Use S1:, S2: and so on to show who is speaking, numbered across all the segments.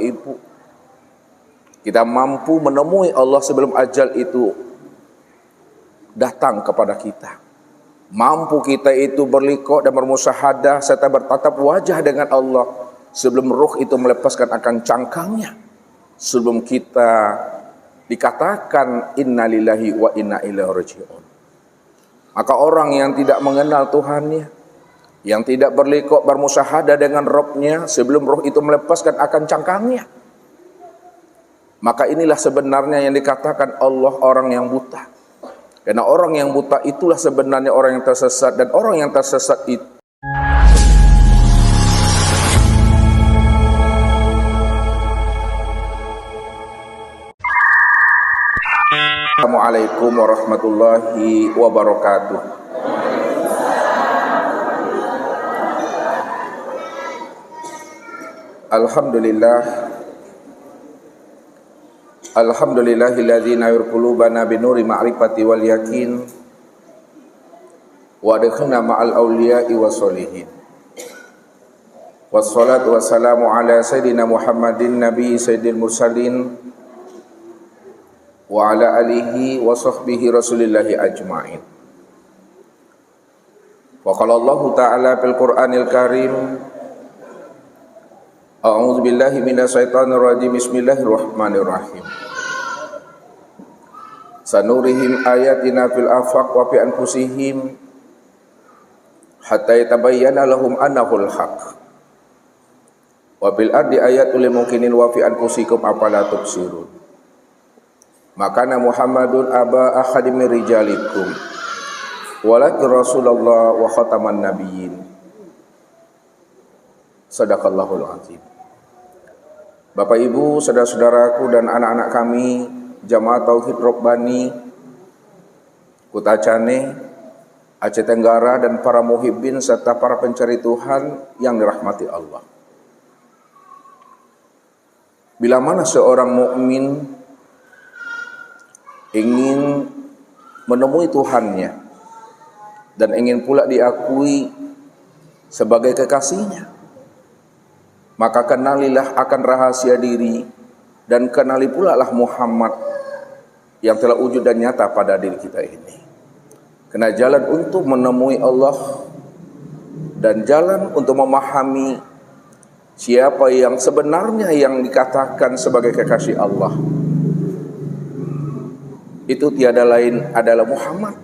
S1: Ibu, kita mampu menemui Allah sebelum ajal itu datang kepada kita. Mampu kita itu berliqa dan bermusyahadah serta bertatap wajah dengan Allah sebelum ruh itu melepaskan akan cangkangnya. Sebelum kita dikatakan inna lillahi wa inna ilaihi raji'un. Maka orang yang tidak mengenal Tuhannya, yang tidak berliqa bermusyahadah dengan Rabb-nya sebelum ruh itu melepaskan akan cangkangnya, maka inilah sebenarnya yang dikatakan Allah orang yang buta. Karena orang yang buta itulah sebenarnya orang yang tersesat, dan orang yang tersesat itu Assalamualaikum warahmatullahi wabarakatuh. Alhamdulillahilladzi nawwir qulubana binuri ma'rifati wal yakin wa adkhilna ma'al awliya'i wassolihin. Wassalatu wassalamu ala sayyidina Muhammadin nabi sayyidil mursalin wa ala alihi wa sahbihi rasulillahi ajma'in. Wa qala Allahu ta'ala fil Qur'anil Karim, a'udzu billahi minasyaitonir rajim, bismillahirrahmanirrahim. Sanurihim ayatina fil afaq wa fi anfusihim hatta yatabayyana lahum annahul haq. Wa bil ardi ayatul lil mukminin wa fi anfusikum afala tubsirun. Makana Muhammadun aba ahadim min rijalikum walakin Rasulullah wa khataman nabiyyin. Sadaqallahul azim. Bapak Ibu, saudara-saudaraku dan anak-anak kami Jamaah Tauhid Rabbani Kuta Cane, Aceh Tenggara, dan para muhibbin serta para pencari Tuhan yang dirahmati Allah. Bila mana seorang mukmin ingin menemui Tuhannya dan ingin pula diakui sebagai kekasihnya, maka kenalilah akan rahasia diri dan kenali pula lah Muhammad yang telah wujud dan nyata pada diri kita ini. Karena jalan untuk menemui Allah dan jalan untuk memahami siapa yang sebenarnya yang dikatakan sebagai kekasih Allah, itu tiada lain adalah Muhammad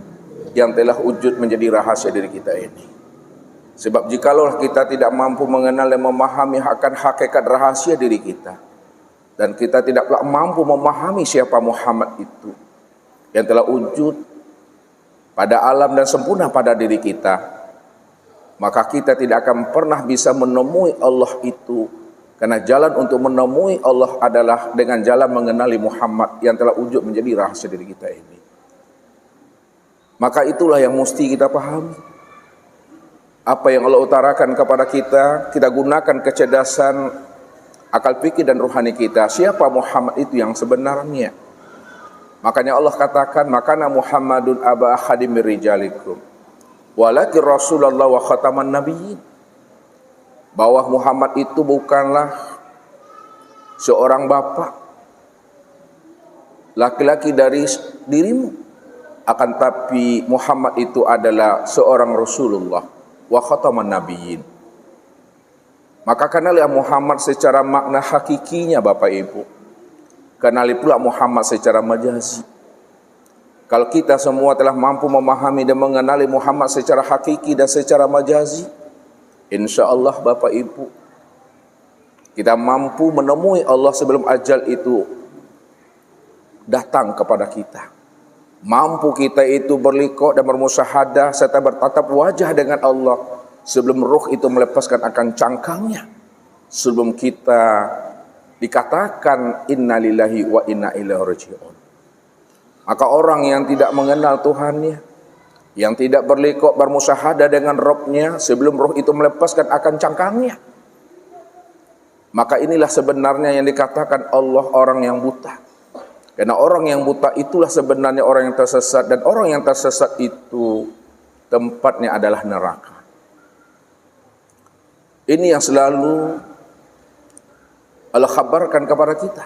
S1: yang telah wujud menjadi rahasia diri kita ini. Sebab jikalau kita tidak mampu mengenal dan memahami akan hakikat rahasia diri kita, dan kita tidak mampu memahami siapa Muhammad itu yang telah wujud pada alam dan sempurna pada diri kita, maka kita tidak akan pernah bisa menemui Allah itu. Karena jalan untuk menemui Allah adalah dengan jalan mengenali Muhammad yang telah wujud menjadi rahasia diri kita ini. Maka itulah yang mesti kita pahami. Apa yang Allah utarakan kepada kita, kita gunakan kecerdasan akal fikir dan rohani kita. Siapa Muhammad itu yang sebenarnya? Makanya Allah katakan, makana Muhammadun aba ahadim min rijalikum walakin Rasulullah wa khataman nabiyyin. Bahwa Muhammad itu bukanlah seorang bapak laki-laki dari dirimu, akan tapi Muhammad itu adalah seorang Rasulullah wa khataman nabiyyin. Maka kenali Muhammad secara makna hakikinya Bapak Ibu. Kenali pula Muhammad secara majazi. Kalau kita semua telah mampu memahami dan mengenali Muhammad secara hakiki dan secara majazi, insya Allah Bapak Ibu, kita mampu menemui Allah sebelum ajal itu datang kepada kita. Mampu kita itu berliqa dan bermusyahadah serta bertatap wajah dengan Allah sebelum ruh itu melepaskan akan cangkangnya. Sebelum kita dikatakan inna lillahi wa inna ilaihi raji'un. Maka orang yang tidak mengenal Tuhannya, yang tidak berliqa bermusyahadah dengan Rabb-nya sebelum ruh itu melepaskan akan cangkangnya, maka inilah sebenarnya yang dikatakan Allah orang yang buta. Karena orang yang buta itulah sebenarnya orang yang tersesat, dan orang yang tersesat itu tempatnya adalah neraka. Ini yang selalu Allah khabarkan kepada kita.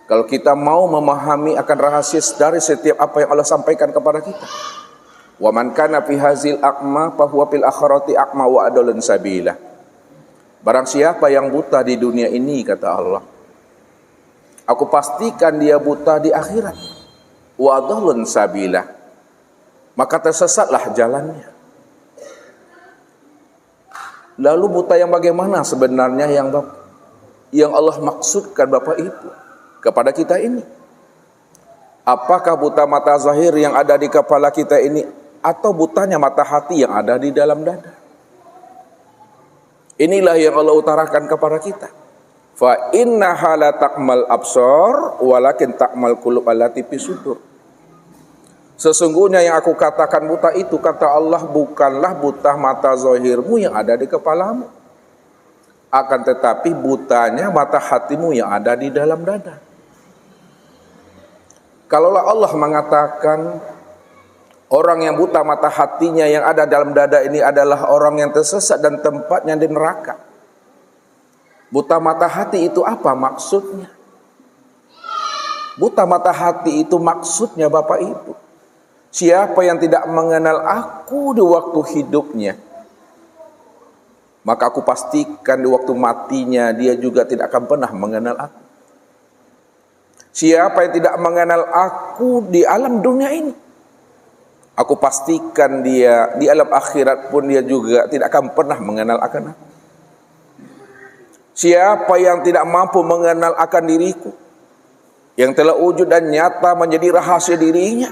S1: Kalau kita mau memahami akan rahasia dari setiap apa yang Allah sampaikan kepada kita. Wa man kana fi hazil a'ma fa huwa fil akhirati a'ma wa adallun sabila. Barang siapa yang buta di dunia ini, kata Allah, aku pastikan dia buta di akhirat. Wa adallun sabila. Maka tersesatlah jalannya. Lalu buta yang bagaimana sebenarnya yang Allah maksudkan Bapak Ibu kepada kita ini? Apakah buta mata zahir yang ada di kepala kita ini, atau butanya mata hati yang ada di dalam dada? Inilah yang Allah utarakan kepada kita. Fa innaha la ta'mal absar walakin ta'mal qulub allati fi sudur. Sesungguhnya yang aku katakan buta itu, kata Allah, bukanlah buta mata zahirmu yang ada di kepalamu, akan tetapi butanya mata hatimu yang ada di dalam dada. Kalaulah Allah mengatakan orang yang buta mata hatinya yang ada dalam dada ini adalah orang yang tersesat dan tempatnya di neraka, buta mata hati itu apa maksudnya? Buta mata hati itu maksudnya Bapak Ibu, siapa yang tidak mengenal aku di waktu hidupnya, maka aku pastikan di waktu matinya dia juga tidak akan pernah mengenal aku. Siapa yang tidak mengenal aku di alam dunia ini, aku pastikan dia di alam akhirat pun dia juga tidak akan pernah mengenal akan aku. Siapa yang tidak mampu mengenal akan diriku, yang telah wujud dan nyata menjadi rahasia dirinya,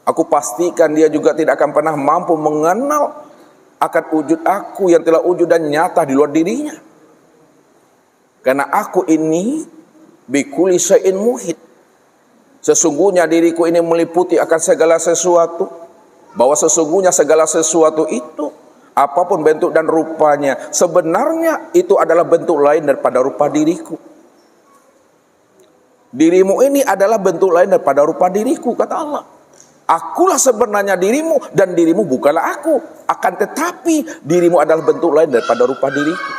S1: aku pastikan dia juga tidak akan pernah mampu mengenal akan wujud aku yang telah wujud dan nyata di luar dirinya. Karena aku ini bikulli syai'in muhit. Sesungguhnya diriku ini meliputi akan segala sesuatu. Bahwa sesungguhnya segala sesuatu itu, apapun bentuk dan rupanya, sebenarnya itu adalah bentuk lain daripada rupa diriku. Dirimu ini adalah bentuk lain daripada rupa diriku, kata Allah. Akulah sebenarnya dirimu dan dirimu bukanlah aku. Akan tetapi dirimu adalah bentuk lain daripada rupa diriku.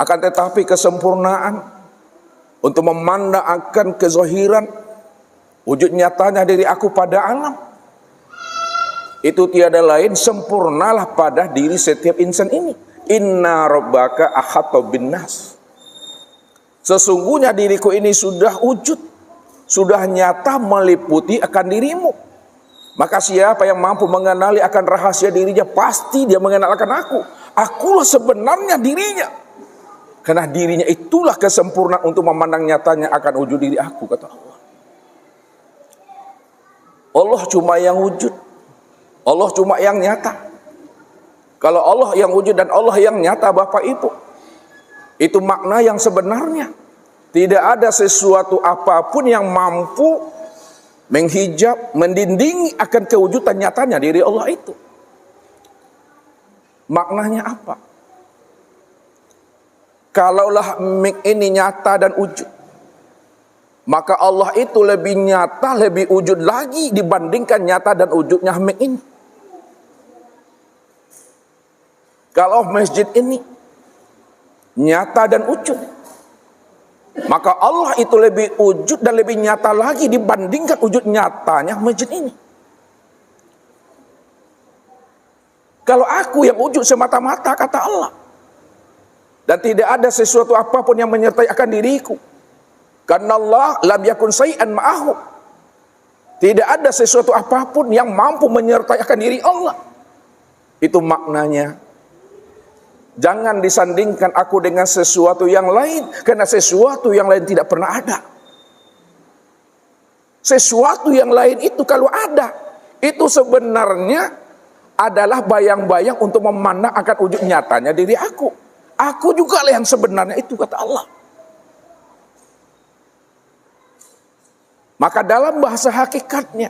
S1: Akan tetapi kesempurnaan untuk memandang akan kezahiran wujud nyatanya diri aku pada alam, itu tiada lain sempurnalah pada diri setiap insan ini. Inna rabbaka ahata bin nas. Sesungguhnya diriku ini sudah wujud, sudah nyata meliputi akan dirimu. Maka siapa yang mampu mengenali akan rahasia dirinya, pasti dia mengenal akan aku. Akulah sebenarnya dirinya. Karena dirinya itulah kesempurnaan untuk memandang nyatanya akan wujud diri aku, kata Allah. Allah cuma yang wujud, Allah cuma yang nyata. Kalau Allah yang wujud dan Allah yang nyata Bapak Ibu, itu makna yang sebenarnya. Tidak ada sesuatu apapun yang mampu menghijab, mendindingi akan kewujudan nyatanya diri Allah itu. Maknanya apa? Kalaulah mik ini nyata dan wujud, maka Allah itu lebih nyata, lebih wujud lagi dibandingkan nyata dan wujudnya mik ini. Kalau masjid ini nyata dan wujud, maka Allah itu lebih wujud dan lebih nyata lagi dibandingkan wujud nyatanya masjid ini. Kalau aku yang wujud semata-mata, kata Allah, dan tidak ada sesuatu apapun yang menyertai akan diriku, karena Allah lam yakun syai'an ma'ahu. Tidak ada sesuatu apapun yang mampu menyertai akan diri Allah. Itu maknanya, jangan disandingkan aku dengan sesuatu yang lain, karena sesuatu yang lain tidak pernah ada. Sesuatu yang lain itu kalau ada, itu sebenarnya adalah bayang-bayang untuk memandang akan wujud nyatanya diri aku. Aku juga lah yang sebenarnya itu, kata Allah. Maka dalam bahasa hakikatnya,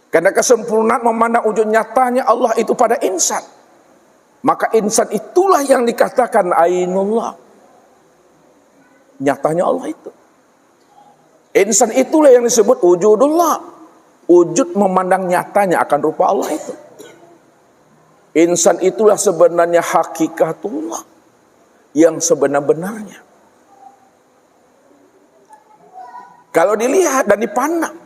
S1: karena kesempurnaan memandang wujud nyatanya Allah itu pada insan, maka insan itulah yang dikatakan ainullah. Nyatanya Allah itu. Insan itulah yang disebut wujudullah. Wujud memandang nyatanya akan rupa Allah itu. Insan itulah sebenarnya hakikatullah. yang sebenar-benarnya. Kalau dilihat dan dipandang,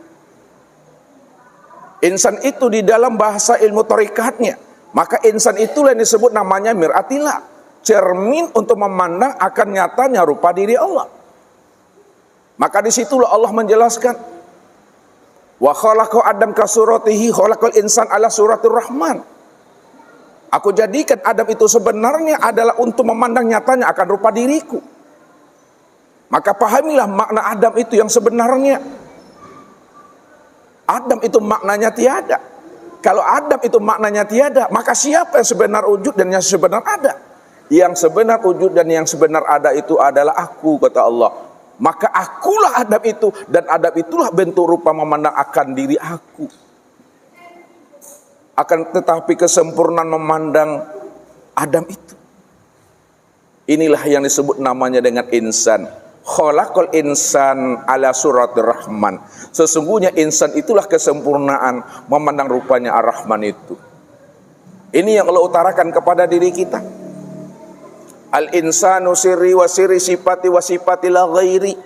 S1: insan itu di dalam bahasa ilmu tarikatnya, maka insan itulah yang disebut namanya mir'atillah, cermin untuk memandang akan nyatanya rupa diri Allah. Maka disitulah Allah menjelaskan, wa khalaqa Adam ka suratihi khalaqal insan ala suratir rahman. Aku jadikan Adam itu sebenarnya adalah untuk memandang nyatanya akan rupa diriku. Maka pahamilah makna Adam itu yang sebenarnya. Adam itu maknanya tiada. Kalau Adam itu maknanya tiada, maka siapa yang sebenar wujud dan yang sebenar ada? Yang sebenar wujud dan yang sebenar ada itu adalah aku, kata Allah. Maka akulah Adam itu, dan Adam itulah bentuk rupa memandang akan diri aku. Akan tetapi kesempurnaan memandang Adam itu, inilah yang disebut namanya dengan insan. Khalaqal insan ala suratir rahman. Sesungguhnya insan itulah kesempurnaan memandang rupanya ar-Rahman itu. Ini yang Allah utarakan kepada diri kita. Al-insanu sirri wa sirri sifati wa sifati la ghairi.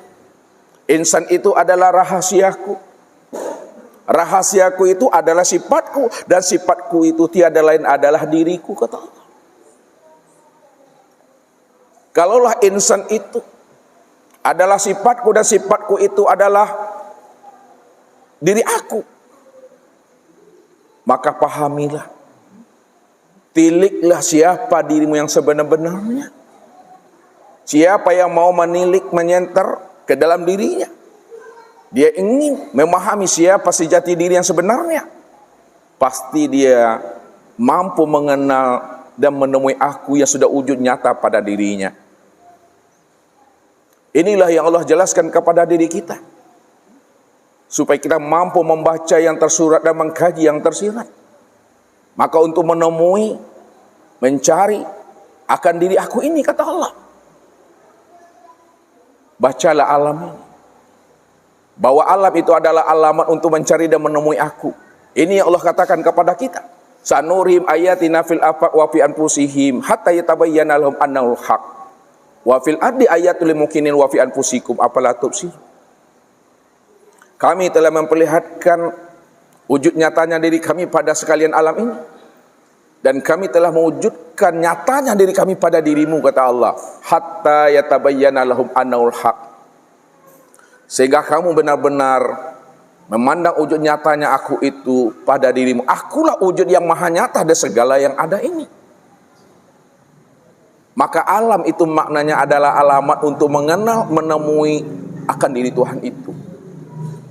S1: Insan itu adalah rahasiaku. Rahasiaku itu adalah sifatku, dan sifatku itu tiada lain adalah diriku, kata Allah. Kalaulah insan itu adalah sifatku dan sifatku itu adalah diri aku, maka pahamilah, tiliklah siapa dirimu yang sebenar-benarnya. Siapa yang mau menilik, menyenter ke dalam dirinya, dia ingin memahami siapa sejati diri yang sebenarnya, pasti dia mampu mengenal dan menemui aku yang sudah wujud nyata pada dirinya. Inilah yang Allah jelaskan kepada diri kita, supaya kita mampu membaca yang tersurat dan mengkaji yang tersirat. Maka untuk menemui, mencari akan diri aku ini, kata Allah, bacalah alam ini, bahwa alam itu adalah alamat untuk mencari dan menemui aku. Ini yang Allah katakan kepada kita, sanurihim ayatina fil afaq wa fi anfusihim hatta yatabayyana lahum annahu haq wa fil ardi ayatul mukminin wa fi anfusikum afala tubsirun. Kami telah memperlihatkan wujud nyatanya diri kami pada sekalian alam ini, dan kami telah mewujudkan nyatanya diri kami pada dirimu, kata Allah, hatta yatabayyana lahum annahu haq, sehingga kamu benar-benar memandang wujud nyatanya aku itu pada dirimu. Akulah wujud yang maha nyata dari segala yang ada ini. Maka alam itu maknanya adalah alamat untuk mengenal, menemui akan diri Tuhan itu.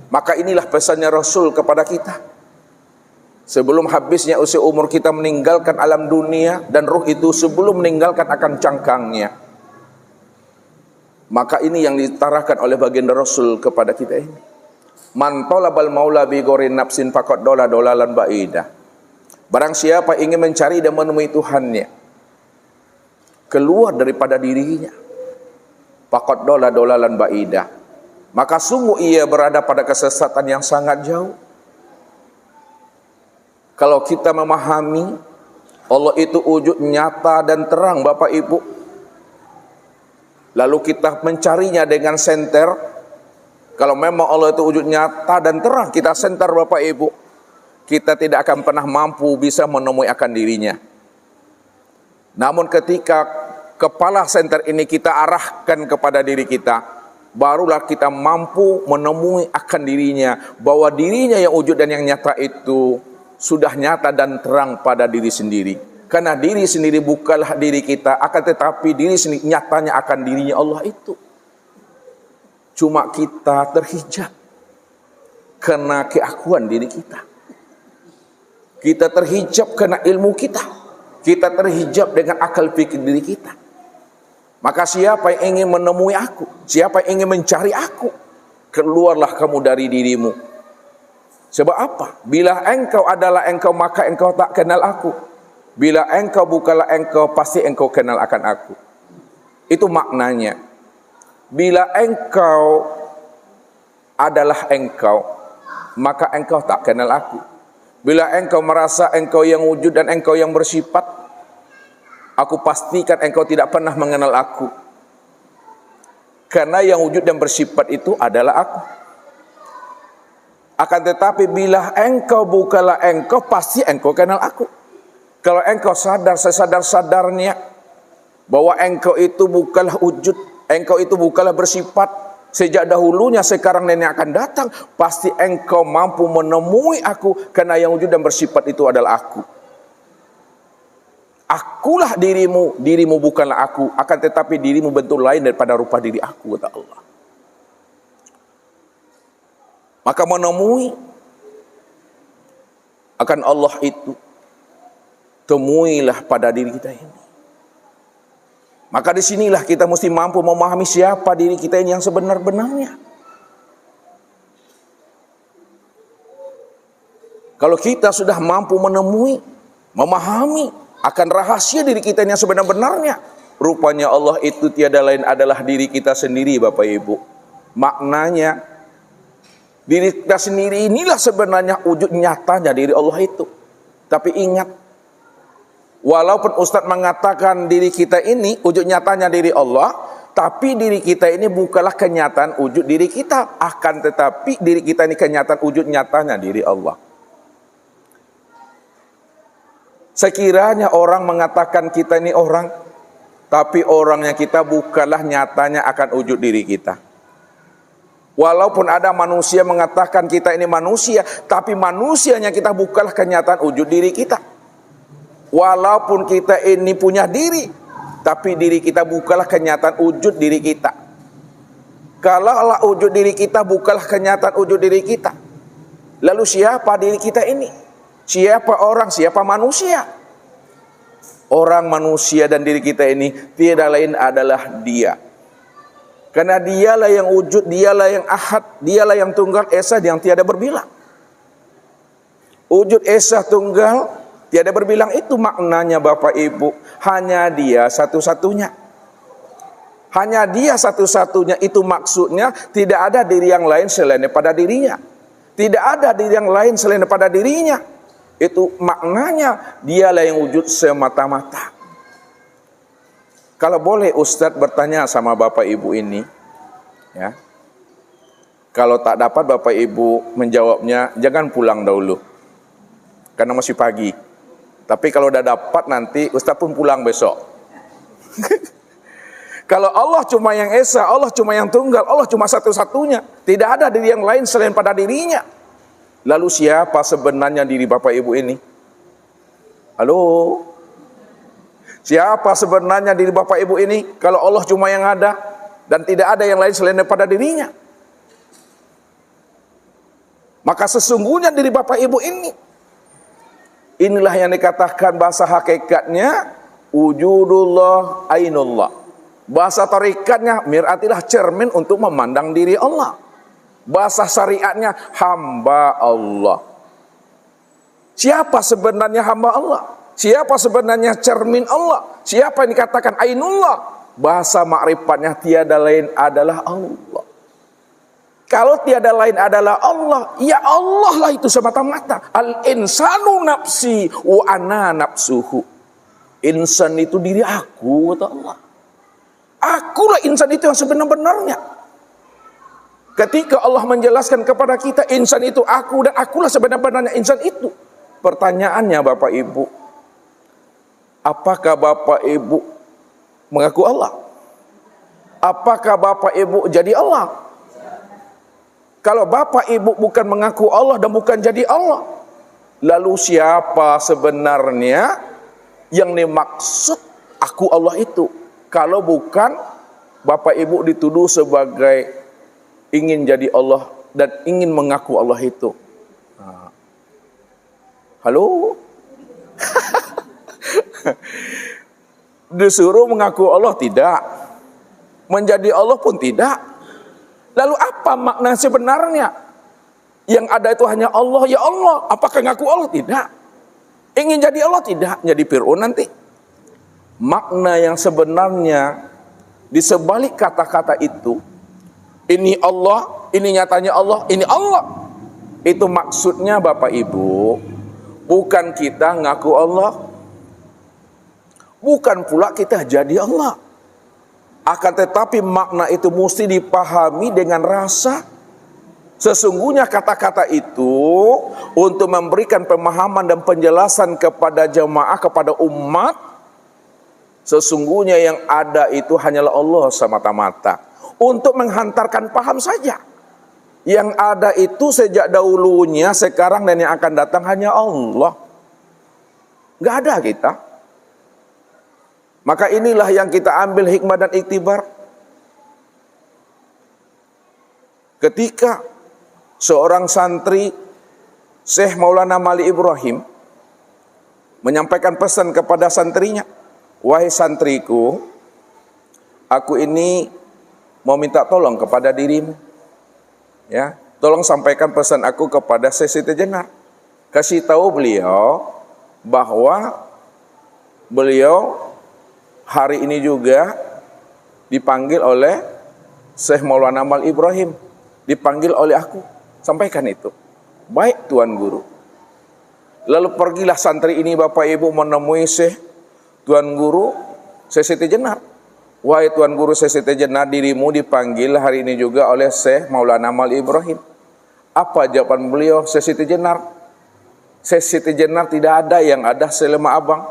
S1: Maka inilah pesannya Rasul kepada kita. Sebelum habisnya usia umur kita meninggalkan alam dunia, dan ruh itu sebelum meninggalkan akan cangkangnya. Maka ini yang ditarakan oleh baginda Rasul kepada kita ini. Man talabal maula bi ghairi nafsin faqad dolalan ba'idah. Barang siapa ingin mencari dan menemui Tuhannya keluar daripada dirinya, faqad dolalan ba'idah, maka sungguh ia berada pada kesesatan yang sangat jauh. Kalau kita memahami Allah itu wujud nyata dan terang, Bapak Ibu, lalu kita mencarinya dengan senter, kalau memang Allah itu wujud nyata dan terang, kita senter, Bapak Ibu, kita tidak akan pernah mampu bisa menemui akan dirinya. Namun ketika kepala senter ini kita arahkan kepada diri kita, barulah kita mampu menemui akan dirinya, bahwa dirinya yang wujud dan yang nyata itu sudah nyata dan terang pada diri sendiri. Karena diri sendiri bukanlah diri kita, akan tetapi diri sendiri nyatanya akan dirinya Allah itu. Cuma kita terhijab karena keakuan diri kita. Kita terhijab karena ilmu kita. Kita terhijab dengan akal pikir diri kita. Maka siapa yang ingin menemui aku, siapa yang ingin mencari aku, keluarlah kamu dari dirimu. Sebab apa? Bila engkau adalah engkau, maka engkau tak kenal aku. Bila engkau bukanlah engkau, pasti engkau kenal akan aku. Itu maknanya. Bila engkau adalah engkau, maka engkau tak kenal aku. Bila engkau merasa engkau yang wujud dan engkau yang bersifat, Aku pastikan engkau tidak pernah mengenal aku. Karena yang wujud dan bersifat itu adalah aku. Akan tetapi bila engkau bukalah engkau, pasti engkau kenal aku. Kalau engkau sadar sesadar-sadarnya bahwa engkau itu bukanlah wujud, engkau itu bukanlah bersifat, sejak dahulunya, sekarang nenek akan datang, pasti engkau mampu menemui aku, karena yang wujud dan bersifat itu adalah aku. Akulah dirimu, dirimu bukanlah aku, akan tetapi dirimu bentuk lain daripada rupa diri aku, kata Allah. Maka menemui akan Allah itu, temuilah pada diri kita ini. Maka disinilah kita mesti mampu memahami siapa diri kita ini yang sebenar-benarnya. Kalau kita sudah mampu menemui, memahami akan rahasia diri kita yang sebenar-benarnya, rupanya Allah itu tiada lain adalah diri kita sendiri, Bapak Ibu. Maknanya, diri kita sendiri inilah sebenarnya wujud nyatanya diri Allah itu. Tapi ingat, walaupun Ustadz mengatakan diri kita ini wujud nyatanya diri Allah, tapi diri kita ini bukanlah kenyataan wujud diri kita. Akan tetapi diri kita ini kenyataan wujud nyatanya diri Allah. Sekiranya orang mengatakan kita ini orang, tapi orangnya kita bukanlah nyatanya akan wujud diri kita. Walaupun ada manusia mengatakan kita ini manusia, tapi manusianya kita bukanlah kenyataan wujud diri kita. Walaupun kita ini punya diri, tapi diri kita bukanlah kenyataan wujud diri kita. Kalau wujud diri kita bukanlah kenyataan wujud diri kita, lalu siapa diri kita ini? Siapa orang, siapa manusia? Orang, manusia dan diri kita ini tiada lain adalah Dia. Karena Dialah yang wujud, Dialah yang ahad, Dialah yang tunggal esa yang tiada berbilang. Wujud esa tunggal tiada berbilang itu maknanya, Bapak Ibu, hanya Dia satu-satunya. Hanya Dia satu-satunya, itu maksudnya tidak ada diri yang lain selain daripada dirinya. Tidak ada diri yang lain selain daripada dirinya. Itu maknanya Dialah yang wujud semata-mata. Kalau boleh Ustadz bertanya sama Bapak Ibu ini, ya, kalau tak dapat Bapak Ibu menjawabnya, jangan pulang dahulu, karena masih pagi. Tapi kalau udah dapat nanti Ustadz pun pulang besok. Kalau Allah cuma yang esa, Allah cuma yang tunggal, Allah cuma satu-satunya, tidak ada diri yang lain selain pada dirinya. Lalu siapa sebenarnya diri Bapak Ibu ini? Halo? Siapa sebenarnya diri Bapak Ibu ini? Kalau Allah cuma yang ada dan tidak ada yang lain selain daripada dirinya. Maka sesungguhnya diri Bapak Ibu ini, inilah yang dikatakan bahasa hakikatnya wujudullah ainullah. Bahasa tarikatnya mir'atilah cermin untuk memandang diri Allah. Bahasa syariatnya hamba Allah. Siapa sebenarnya hamba Allah? Siapa sebenarnya cermin Allah? Siapa yang dikatakan ainullah? Bahasa ma'rifatnya tiada lain adalah Allah. Kalau tiada lain adalah Allah, ya Allah lah itu semata-mata. Al-insanu nafsi wa ana nafsuhu. Insan itu diri aku, kata Allah. Akulah insan itu yang sebenar-benarnya. Ketika Allah menjelaskan kepada kita insan itu aku dan akulah sebenarnya insan itu. Pertanyaannya Bapak Ibu, apakah Bapak Ibu mengaku Allah? Apakah Bapak Ibu jadi Allah? Kalau Bapak Ibu bukan mengaku Allah dan bukan jadi Allah, lalu siapa sebenarnya yang dimaksud aku Allah itu? Kalau bukan Bapak Ibu dituduh sebagai ingin jadi Allah dan ingin mengaku Allah itu. Halo? Disuruh mengaku Allah tidak, menjadi Allah pun tidak. Lalu apa makna sebenarnya? Yang ada itu hanya Allah, ya Allah. Apakah ngaku Allah? Tidak. Ingin jadi Allah? Tidak. Jadi Fir'aun nanti. Makna yang sebenarnya di sebalik kata-kata itu, ini Allah, ini nyatanya Allah, ini Allah. Itu maksudnya Bapak Ibu, bukan kita ngaku Allah. Bukan pula kita jadi Allah. Akan tetapi makna itu mesti dipahami dengan rasa. Sesungguhnya kata-kata itu untuk memberikan pemahaman dan penjelasan kepada jemaah, kepada umat. Sesungguhnya yang ada itu hanyalah Allah semata-mata. Untuk menghantarkan paham saja. Yang ada itu sejak dahulunya, sekarang dan yang akan datang hanya Allah. Gak ada kita. Maka inilah yang kita ambil hikmah dan iktibar. Ketika seorang santri Syekh Maulana Mali Ibrahim menyampaikan pesan kepada santrinya, wahai santriku, aku ini mau minta tolong kepada dirimu, ya, tolong sampaikan pesan aku kepada Syekh Siti Jenar. Kasih tahu beliau bahwa beliau hari ini juga dipanggil oleh Syekh Maulana Mali Ibrahim, dipanggil oleh aku. Sampaikan itu. Baik Tuan Guru. Lalu pergilah santri ini Bapak Ibu menemui Syekh Tuan Guru Syekh Siti Jenar. Wahai Tuan Guru Syekh Siti Jenar, dirimu dipanggil hari ini juga oleh Syekh Maulana Mali Ibrahim. Apa jawaban beliau? Syekh Siti Jenar, Syekh Siti Jenar tidak ada, yang ada selema abang.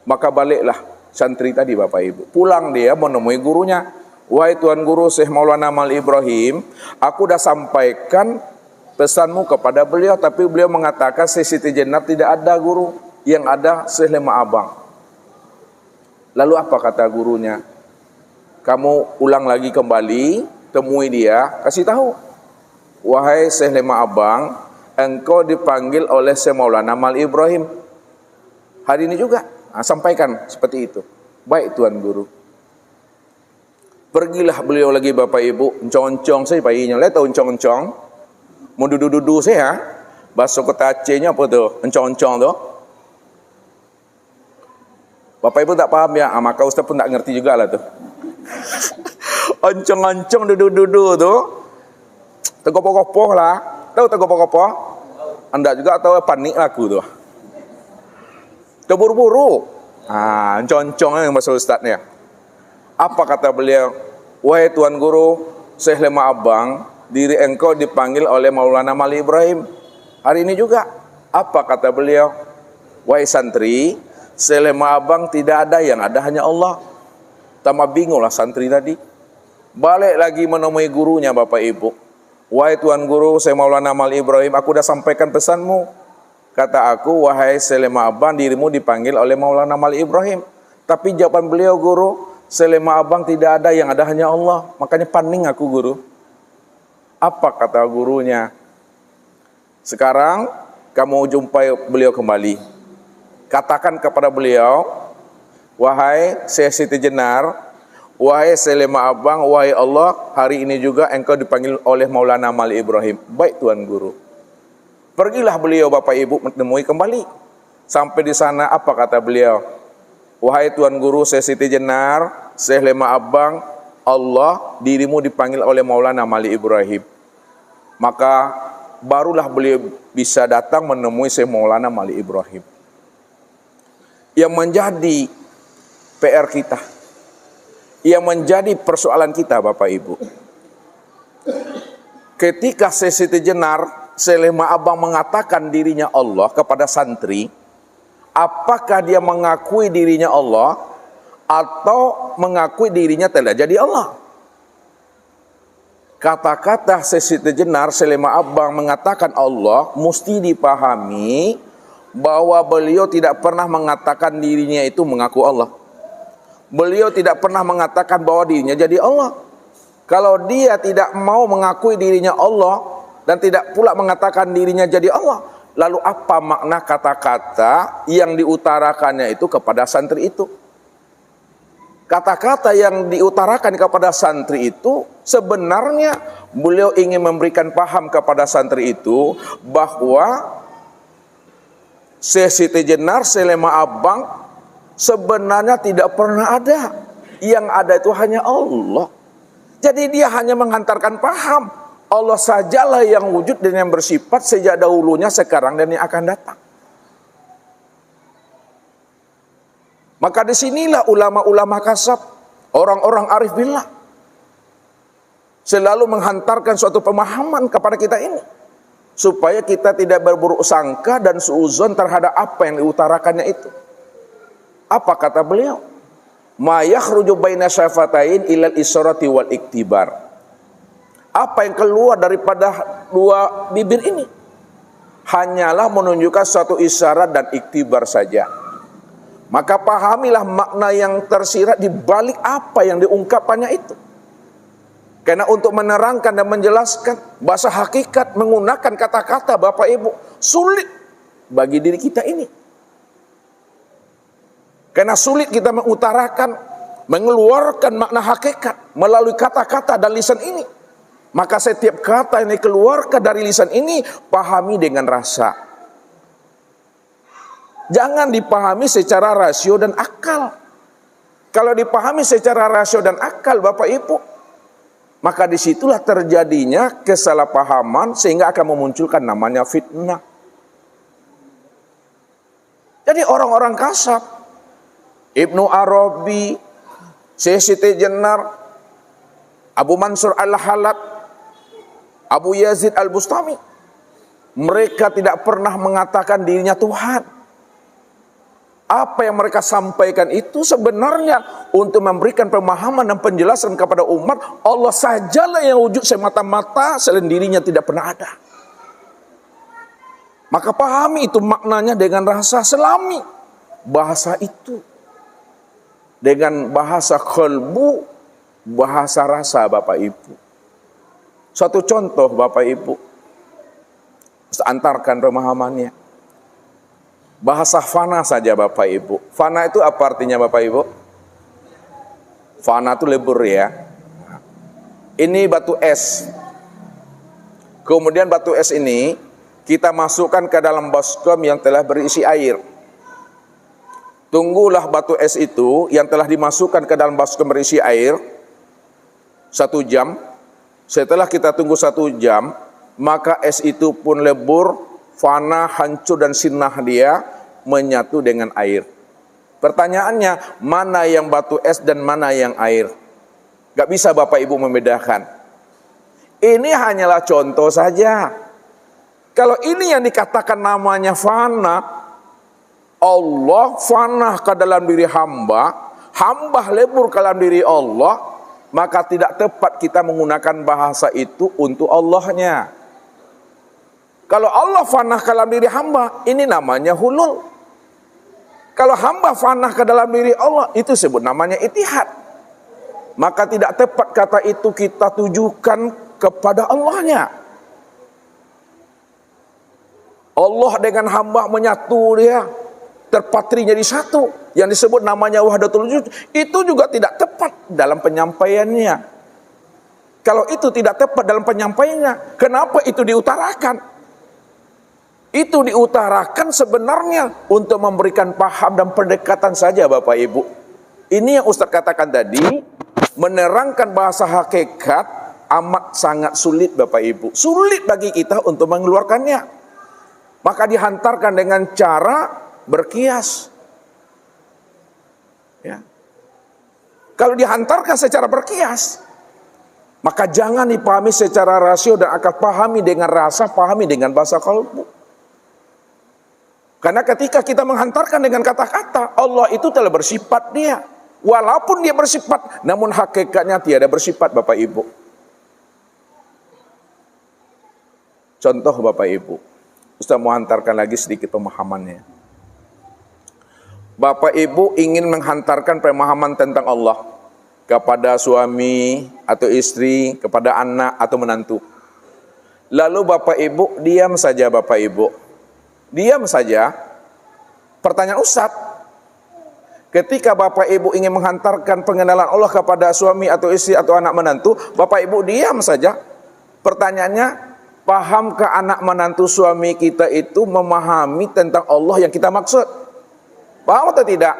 S1: Maka baliklah santri tadi Bapak Ibu. Pulang dia menemui gurunya. Wahai Tuan Guru Syekh Maulana Mali Ibrahim, aku dah sampaikan pesanmu kepada beliau, tapi beliau mengatakan Syekh Siti Jenar tidak ada guru, yang ada Syekh Lema Abang. Lalu apa kata gurunya? Kamu ulang lagi kembali, temui dia, kasih tahu. Wahai Syekh Lema Abang, engkau dipanggil oleh Syekh Maulana Mali Ibrahim hari ini juga. Sampaikan seperti itu. Baik Tuan Guru. Pergilah beliau lagi Bapak Ibu, encong-encong saya bayinya, lihat tahu encong-encong, mau dudu-dudu saya, bahasa kota Acehnya apa tuh, encong-encong tuh. Bapak Ibu tak paham ya, maka Ustaz pun tak ngerti juga lah tuh. Encong-encong dudu-dudu tuh, tegopo-gopo lah, tahu tegopo-gopo? Anda juga tahu panik laku tuh. Terburu-buru, encong-encong yang bahasa Ustaznya. Apa kata beliau? Wahai Tuan Guru Syekh Lema Abang, diri engkau dipanggil oleh Maulana Mali Ibrahim hari ini juga. Apa kata beliau? Wahai santri, Syekh Lema Abang tidak ada, yang ada hanya Allah. Tambah bingunglah santri tadi. Balik lagi menemui gurunya Bapak Ibu. Wahai Tuan Guru Syekh Maulana Mali Ibrahim, aku dah sampaikan pesanmu. Kata aku, wahai Syekh Lema Abang, dirimu dipanggil oleh Maulana Mali Ibrahim. Tapi jawaban beliau, Guru, Selema Abang tidak ada, yang ada hanya Allah. Makanya paning aku Guru. Apa kata gurunya? Sekarang kamu jumpai beliau kembali. Katakan kepada beliau, wahai Syekh Siti Jenar, wahai Selema Abang, wahai Allah, hari ini juga engkau dipanggil oleh Maulana Mali Ibrahim. Baik Tuan Guru. Pergilah beliau Bapak Ibu menemui kembali. Sampai di sana apa kata beliau? Wahai Tuan Guru Syekh Siti Jenar, Syekh Lema Abang, Allah, dirimu dipanggil oleh Maulana Mali Ibrahim. Maka barulah beliau bisa datang menemui Syekh Maulana Mali Ibrahim. Yang menjadi PR kita, yang menjadi persoalan kita Bapak Ibu, ketika Syekh Siti Jenar, Syekh Lema Abang mengatakan dirinya Allah kepada santri, apakah dia mengakui dirinya Allah atau mengakui dirinya telah jadi Allah? Kata-kata Syekh Siti Jenar, Syekh Lema Abang mengatakan Allah, mesti dipahami bahwa beliau tidak pernah mengatakan dirinya itu mengaku Allah. Beliau tidak pernah mengatakan bahwa dirinya jadi Allah. Kalau dia tidak mau mengakui dirinya Allah dan tidak pula mengatakan dirinya jadi Allah, lalu apa makna kata-kata yang diutarakannya itu kepada santri itu? Kata-kata yang diutarakan kepada santri itu sebenarnya beliau ingin memberikan paham kepada santri itu bahwa Syekh Siti Jenar, Syekh Lema Abang sebenarnya tidak pernah ada. Yang ada itu hanya Allah. Jadi dia hanya menghantarkan paham. Allah sajalah yang wujud dan yang bersifat sejak dahulunya, sekarang dan yang akan datang. Maka disinilah ulama-ulama kasab, orang-orang arif billah, selalu menghantarkan suatu pemahaman kepada kita ini, supaya kita tidak berburuk sangka dan suuzon terhadap apa yang diutarakannya itu. Apa kata beliau? Ma yakhruju baina syafatain ilal isyrati wal iktibar. Apa yang keluar daripada dua bibir ini hanyalah menunjukkan suatu isyarat dan iktibar saja. Maka pahamilah makna yang tersirat di balik apa yang diungkapkannya itu. Karena untuk menerangkan dan menjelaskan bahasa hakikat menggunakan kata-kata Bapak Ibu sulit bagi diri kita ini. Karena sulit kita mengutarakan, mengeluarkan makna hakikat melalui kata-kata dan lisan ini. Maka setiap kata yang dikeluarkan dari lisan ini pahami dengan rasa. Jangan dipahami secara rasio dan akal. Kalau dipahami secara rasio dan akal Bapak Ibu, maka disitulah terjadinya kesalahpahaman sehingga akan memunculkan namanya fitnah. Jadi orang-orang kasab, Ibnu Arabi, Syekh Siti Jenar, Abu Mansur Al-Halat, Abu Yazid Al-Bustami, mereka tidak pernah mengatakan dirinya Tuhan. Apa yang mereka sampaikan itu sebenarnya untuk memberikan pemahaman dan penjelasan kepada umat, Allah sajalah yang wujud semata-mata, selain dirinya tidak pernah ada. Maka pahami itu maknanya dengan rasa selami bahasa itu, dengan bahasa qalbu, bahasa rasa Bapak Ibu. Suatu contoh Bapak Ibu, saya antarkan pemahamannya. Bahasa fana saja Bapak Ibu. Fana itu apa artinya Bapak Ibu? Fana itu lebur ya. Ini batu es. Kemudian batu es ini kita masukkan ke dalam baskom yang telah berisi air. Tunggulah batu es itu yang telah dimasukkan ke dalam baskom berisi air 1 jam. Setelah kita tunggu 1 jam, maka es itu pun lebur, fana, hancur dan sinah dia, menyatu dengan air. Pertanyaannya, mana yang batu es dan mana yang air? Gak bisa Bapak Ibu membedakan. Ini hanyalah contoh saja. Kalau ini yang dikatakan namanya fana, Allah fana ke dalam diri hamba, hamba lebur ke dalam diri Allah, maka tidak tepat kita menggunakan bahasa itu untuk Allahnya. Kalau Allah fanah ke dalam diri hamba, ini namanya hulul. Kalau hamba fanah ke dalam diri Allah, itu sebut namanya itihad. Maka tidak tepat kata itu kita tujukan kepada Allahnya. Allah dengan hamba menyatu dia, terpatri jadi satu, yang disebut namanya wahdatul wujud. Itu juga tidak tepat dalam penyampaiannya. Kalau itu tidak tepat dalam penyampaiannya, kenapa itu diutarakan? Itu diutarakan sebenarnya untuk memberikan paham dan pendekatan saja Bapak Ibu. Ini yang Ustaz katakan tadi, menerangkan bahasa hakikat amat sangat sulit Bapak Ibu. Sulit bagi kita untuk mengeluarkannya. Maka dihantarkan dengan cara berkias. Ya. Kalau dihantarkan secara berkias, maka jangan dipahami secara rasio dan akal, pahami dengan rasa, pahami dengan bahasa kalbu. Karena ketika kita menghantarkan dengan kata-kata, Allah itu telah bersifat dia. Walaupun dia bersifat, namun hakikatnya tiada bersifat Bapak Ibu. Contoh Bapak Ibu, Ustaz mau hantarkan lagi sedikit pemahamannya. Bapak Ibu ingin menghantarkan pemahaman tentang Allah kepada suami atau istri, kepada anak atau menantu. Lalu Bapak Ibu diam saja Bapak Ibu. Diam saja. Pertanyaan Ustaz, ketika Bapak Ibu ingin menghantarkan pengenalan Allah kepada suami atau istri atau anak menantu, Bapak Ibu diam saja. Pertanyaannya, pahamkah anak menantu suami kita itu memahami tentang Allah yang kita maksud? Paham atau tidak?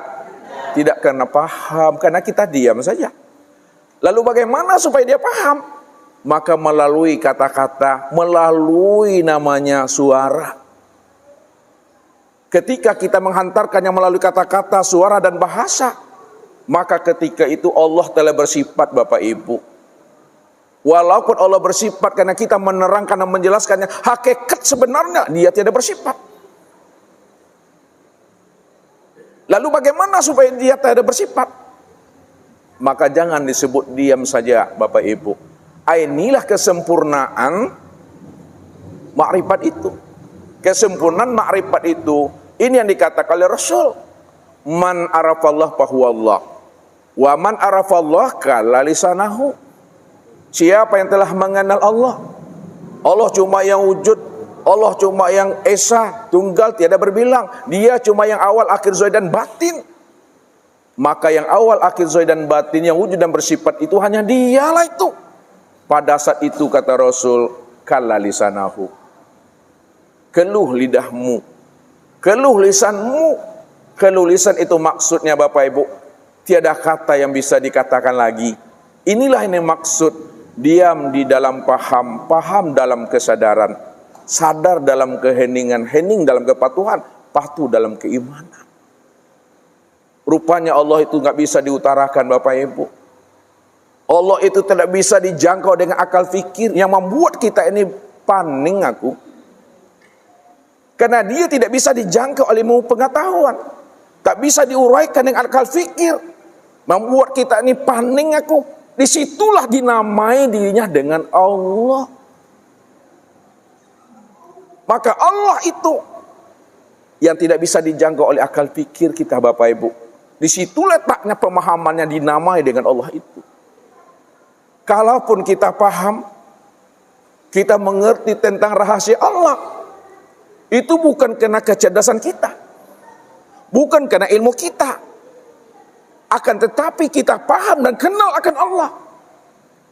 S1: Tidak karena paham, karena kita diam saja. Lalu bagaimana supaya dia paham? Maka melalui kata-kata, melalui namanya suara. Ketika kita menghantarkannya melalui kata-kata, suara dan bahasa, maka ketika itu Allah telah bersifat Bapak Ibu. Walaupun Allah bersifat karena kita menerangkan dan menjelaskannya, hakikat sebenarnya dia tidak bersifat. Lalu bagaimana supaya dia tidak bersifat? Maka jangan disebut diam saja Bapak Ibu. Inilah kesempurnaan makrifat itu. Kesempurnaan makrifat itu, ini yang dikatakan oleh Rasul. Man arafallah fahuwallah. Wa man arafallah kala lisanahu. Siapa yang telah mengenal Allah, Allah cuma yang wujud, Allah cuma yang esa, tunggal, tiada berbilang. Dia cuma yang awal, akhir, zahir dan batin. Maka yang awal, akhir, zahir dan batin, yang wujud dan bersifat itu hanya dialah itu. Pada saat itu kata Rasul, kala lisanahu. Keluh lidahmu, keluh lisanmu. Keluh lisan itu maksudnya Bapak Ibu, tiada kata yang bisa dikatakan lagi. Inilah ini maksud. Diam di dalam paham, paham dalam kesadaran, sadar dalam keheningan, hening dalam kepatuhan, patuh dalam keimanan. Rupanya Allah itu nggak bisa diutarakan Bapak Ibu. Allah itu tidak bisa dijangkau dengan akal fikir yang membuat kita ini paning aku. Karena dia tidak bisa dijangkau oleh ilmu pengetahuan, tak bisa diuraikan dengan akal fikir, membuat kita ini paning aku. Disitulah dinamai dirinya dengan Allah. Maka Allah itu yang tidak bisa dijangkau oleh akal fikir kita Bapak Ibu. Disitu letaknya pemahamannya dinamai dengan Allah itu. Kalaupun kita paham, kita mengerti tentang rahasia Allah, itu bukan karena kecerdasan kita, bukan karena ilmu kita. Akan tetapi kita paham dan kenal akan Allah.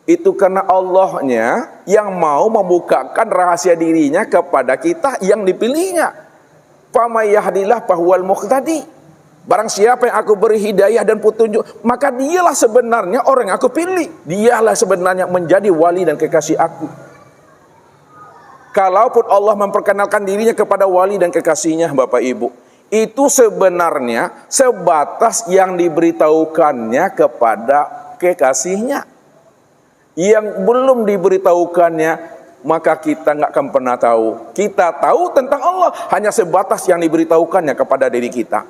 S1: Itu karena Allahnya yang mau membukakan rahasia dirinya kepada kita yang dipilihnya. Famay yahdillah fahuwal muhtadi. Barang siapa yang aku beri hidayah dan petunjuk, maka dialah sebenarnya orang yang aku pilih. Dialah sebenarnya menjadi wali dan kekasih aku. Kalaupun Allah memperkenalkan dirinya kepada wali dan kekasihnya Bapak Ibu, itu sebenarnya sebatas yang diberitahukannya kepada kekasihnya. Yang belum diberitahukannya, maka kita nggak akan pernah tahu. Kita tahu tentang Allah hanya sebatas yang diberitahukannya kepada diri kita.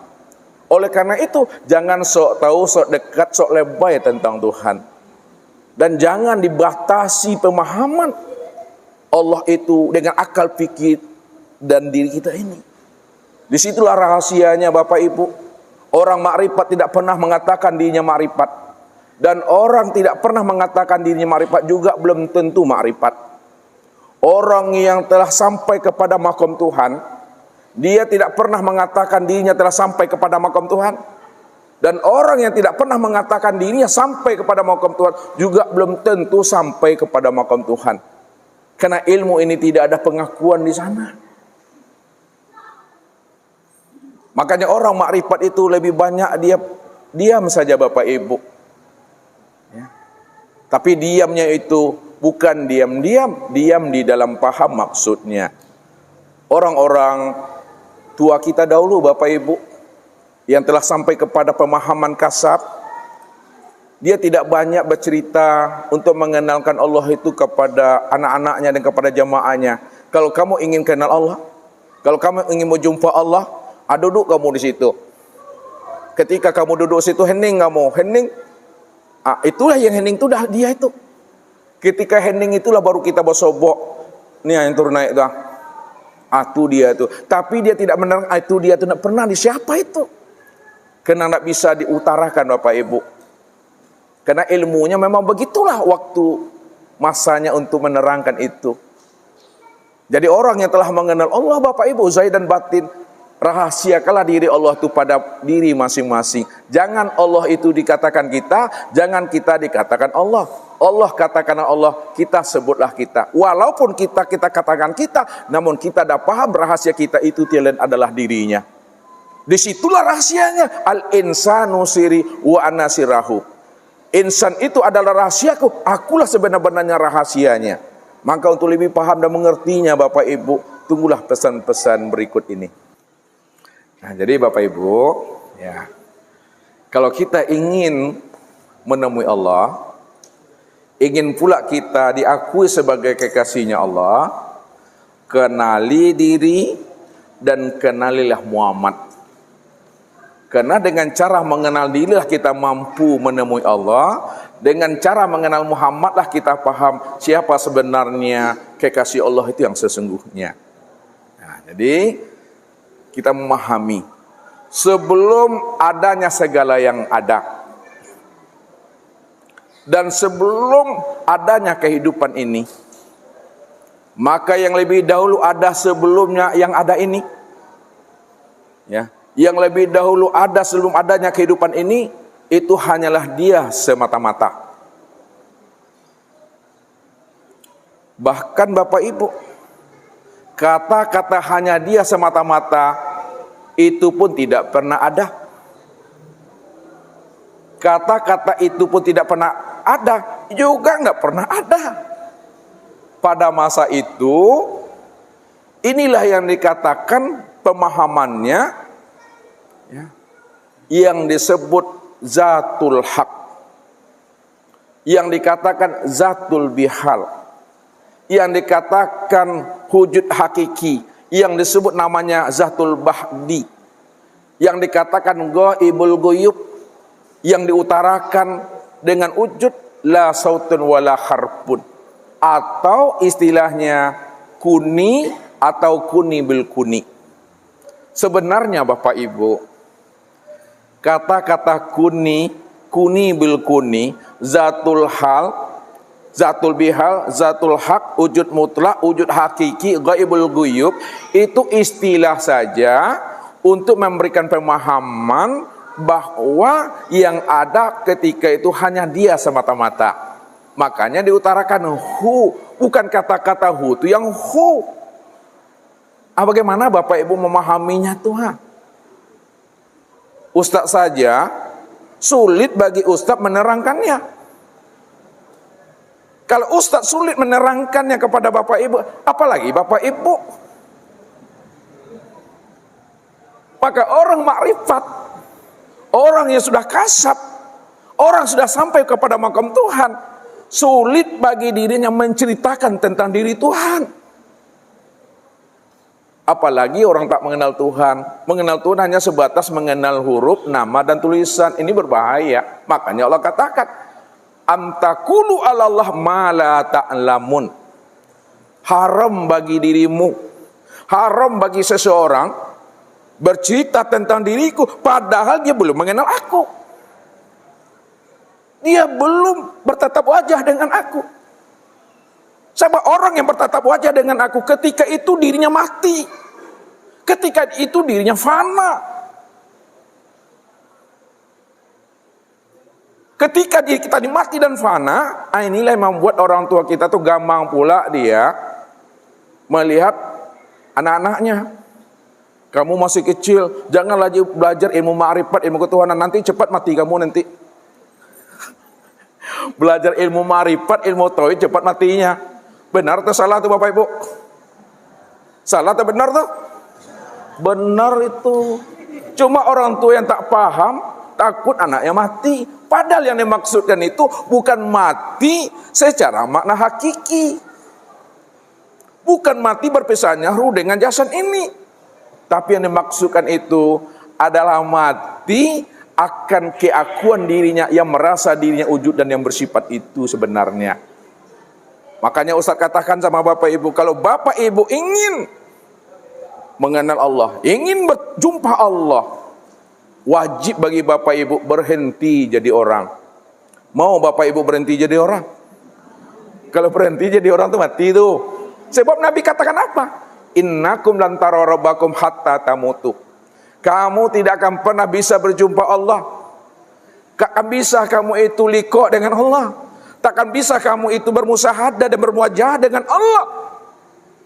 S1: Oleh karena itu, jangan sok tahu, sok dekat, sok lebay tentang Tuhan. Dan jangan dibatasi pemahaman Allah itu dengan akal fikir dan diri kita ini. Disitulah rahasianya Bapak Ibu. Orang makrifat tidak pernah mengatakan dirinya makrifat, dan orang tidak pernah mengatakan dirinya makrifat juga belum tentu makrifat. Orang yang telah sampai kepada makom Tuhan, dia tidak pernah mengatakan dirinya telah sampai kepada makom Tuhan. Dan orang yang tidak pernah mengatakan dirinya sampai kepada makom Tuhan juga belum tentu sampai kepada makom Tuhan. Karena ilmu ini tidak ada pengakuan di sana. Makanya orang makrifat itu lebih banyak dia diam saja Bapak Ibu. Ya. Tapi diamnya itu bukan diam-diam, diam di dalam paham maksudnya. Orang-orang tua kita dahulu Bapak Ibu, yang telah sampai kepada pemahaman kasab, dia tidak banyak bercerita untuk mengenalkan Allah itu kepada anak-anaknya dan kepada jamaahnya. Kalau kamu ingin kenal Allah, kalau kamu ingin menjumpa Allah, duduk kamu di situ. Ketika kamu duduk di situ, hening kamu, hening. Itulah yang hening itu dah dia itu. Ketika hening itulah baru kita bersobok. Nih yang turun naik dah. Itu dia itu. Tapi dia tidak menerang itu dia itu, tidak pernah di siapa itu. Karena tidak bisa diutarakan Bapak Ibu. Karena ilmunya memang begitulah waktu masanya untuk menerangkan itu. Jadi orang yang telah mengenal Allah Bapak Ibu, zahir dan batin, rahasiakanlah diri Allah itu pada diri masing-masing. Jangan Allah itu dikatakan kita, jangan kita dikatakan Allah. Allah katakan Allah, kita sebutlah kita. Walaupun kita katakan kita, namun kita dah paham rahasia kita itu tiada adalah dirinya. Disitulah rahasianya. Al-insanu siri wa ana sirahu. Insan itu adalah rahasiaku, akulah sebenar-benarnya rahasianya. Maka untuk lebih paham dan mengertinya Bapak Ibu, tunggulah pesan-pesan berikut ini. Nah, jadi Bapak Ibu, ya, kalau kita ingin menemui Allah, ingin pula kita diakui sebagai kekasihnya Allah, kenali diri dan kenalilah Muhammad. Karena dengan cara mengenal dirilah kita mampu menemui Allah. Dengan cara mengenal Muhammad lah kita paham siapa sebenarnya kekasih Allah itu yang sesungguhnya. Nah, jadi kita memahami sebelum adanya segala yang ada dan sebelum adanya kehidupan ini, maka yang lebih dahulu ada sebelumnya yang ada ini. Ya, yang lebih dahulu ada sebelum adanya kehidupan ini, itu hanyalah Dia semata-mata. Bahkan Bapak Ibu, kata-kata hanya Dia semata-mata itu pun tidak pernah ada. Kata-kata itu pun tidak pernah ada, juga nggak pernah ada. Pada masa itu, inilah yang dikatakan pemahamannya, ya, yang disebut zatul haq, yang dikatakan zatul bihal, yang dikatakan wujud hakiki, yang disebut namanya zatul bahdi, yang dikatakan ghaibul ghuyub, yang diutarakan dengan wujud la sautun wala harpun, atau istilahnya kuni atau kuni bil kuni. Sebenarnya Bapak Ibu, kata-kata kuni bil kuni, zatul hal, zatul bihal, zatul haq, wujud mutlak, wujud hakiki, ghaibul ghuyub, itu istilah saja untuk memberikan pemahaman bahwa yang ada ketika itu hanya Dia semata-mata. Makanya diutarakan hu, bukan kata-kata hu itu yang hu. Bagaimana Bapak Ibu memahaminya Tuhan? Ustaz saja sulit bagi Ustaz menerangkannya. Kalau Ustaz sulit menerangkannya kepada Bapak Ibu, apalagi Bapak Ibu. Maka orang makrifat, orang yang sudah kasab, orang sudah sampai kepada makam Tuhan, sulit bagi dirinya menceritakan tentang diri Tuhan. Apalagi orang tak mengenal Tuhan. Mengenal Tuhan hanya sebatas mengenal huruf, nama dan tulisan. Ini berbahaya. Makanya Allah katakan, amtakulu alallah ma la ta'lamun. Haram bagi dirimu, haram bagi seseorang bercerita tentang diriku padahal dia belum mengenal aku. Dia belum bertatap wajah dengan aku. Sebab orang yang bertatap wajah dengan aku ketika itu dirinya mati. Ketika itu dirinya fana. Ketika kita mati dan fana, inilah yang membuat orang tua kita tuh gampang pula dia melihat anak-anaknya. Kamu masih kecil, jangan lagi belajar ilmu ma'rifat, ilmu ketuhanan, nanti cepat mati kamu nanti. Belajar ilmu ma'rifat, ilmu tauhid, cepat matinya. Benar atau salah tuh Bapak Ibu? Salah atau benar tuh? Benar itu. Cuma orang tua yang tak paham, takut anaknya mati. Padahal yang dimaksudkan itu bukan mati secara makna hakiki. Bukan mati berpisahnya ruh dengan jasad ini. Tapi yang dimaksudkan itu adalah mati akan keakuan dirinya, yang merasa dirinya wujud dan yang bersifat itu sebenarnya. Makanya Ustaz katakan sama Bapak Ibu, kalau Bapak Ibu ingin mengenal Allah, ingin berjumpa Allah, wajib bagi Bapak Ibu berhenti jadi orang. Mau Bapak Ibu berhenti jadi orang? Kalau berhenti jadi orang tuh mati tuh. Sebab Nabi katakan apa? Innakum lan tara rabbakum hatta tamutu. Kamu tidak akan pernah bisa berjumpa Allah. Takkan bisa kamu itu liqa dengan Allah. Takkan bisa kamu itu bermusahadah dan bermuajah dengan Allah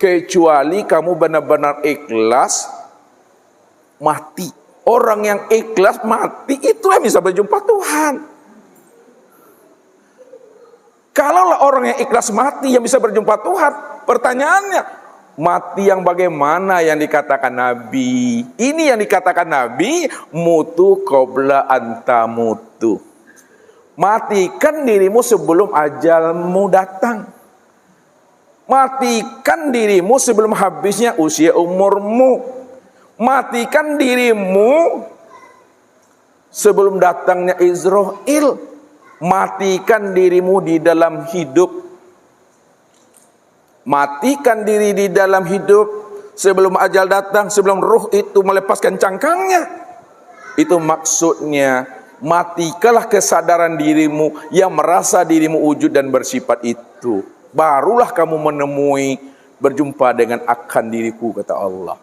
S1: kecuali kamu benar-benar ikhlas mati. Orang yang ikhlas mati itu yang bisa berjumpa Tuhan. Kalaulah orang yang ikhlas mati yang bisa berjumpa Tuhan, pertanyaannya, Mati yang bagaimana yang dikatakan Nabi? Ini yang dikatakan Nabi, mutu qabla antamutu. Matikan dirimu sebelum ajalmu datang. Matikan dirimu sebelum habisnya usia umurmu. Matikan dirimu sebelum datangnya Israel. Matikan dirimu di dalam hidup. Matikan diri di dalam hidup sebelum ajal datang, sebelum ruh itu melepaskan cangkangnya. Itu maksudnya, matikalah kesadaran dirimu yang merasa dirimu wujud dan bersifat itu. Barulah kamu menemui, berjumpa dengan akan diriku, kata Allah.